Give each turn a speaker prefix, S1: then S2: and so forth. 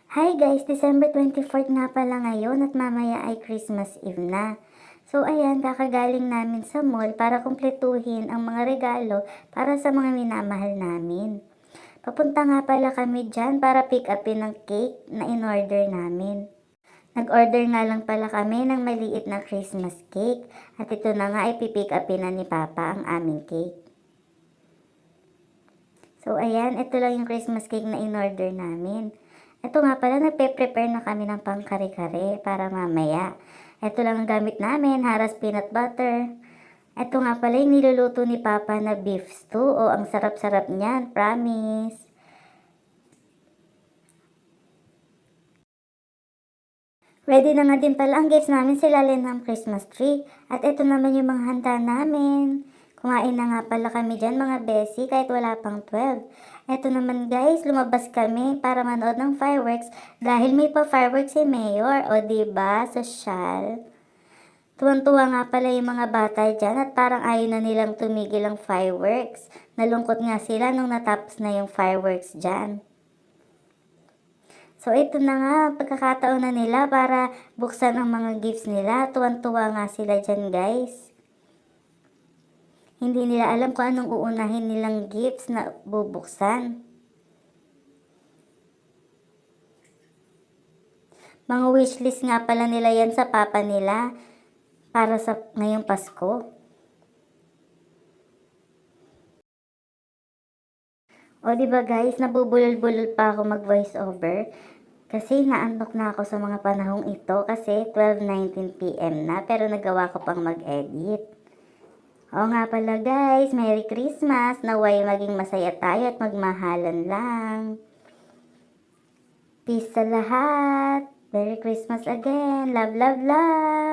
S1: Hi guys! December 24 nga pala ngayon at mamaya ay Christmas Eve na. So ayan, kakagaling namin sa mall para kumpletuhin ang mga regalo para sa mga minamahal namin. Papunta nga pala kami dyan para pick upin ng cake na in-order namin. Nag-order nga lang pala kami ng maliit na Christmas cake at ito na nga ipipick upin na ni Papa ang aming cake. So ayan, ito lang yung Christmas cake na in-order namin. Ito nga pala, nagpe-prepare na kami ng pang-kare-kare para mamaya. Ito lang ang gamit namin, haras peanut butter. Ito nga pala yung niluluto ni Papa na beef stew. O, ang sarap-sarap niyan, promise. Ready na nga din pala ang gifts namin sa ilalim ng Christmas tree. At ito naman yung mga handa namin. Kumain na nga pala kami dyan mga besi kahit wala pang 12. Ito naman guys, lumabas kami para manood ng fireworks dahil may pa-fireworks si Mayor. O diba, sosyal. Tuwang-tuwa nga pala yung mga bata dyan at parang ayaw na nilang tumigil ang fireworks. Nalungkot nga sila nung natapos na yung fireworks dyan. So, ito na nga, pagkakataon na nila para buksan ang mga gifts nila. Tuwan-tuwa nga sila dyan, guys. Hindi nila alam kung anong uunahin nilang gifts na bubuksan. Mga wishlist nga pala nila yan sa papa nila para sa ngayong Pasko. O diba guys, nabubulol-bulol pa ako mag-voice over. Kasi naantok na ako sa mga panahong ito kasi 12:19 PM na pero nagawa ko pang mag-edit. Oo nga pala guys, Merry Christmas! Naway maging masaya tayo at magmahalan lang. Peace sa lahat! Merry Christmas again! Love, love, love!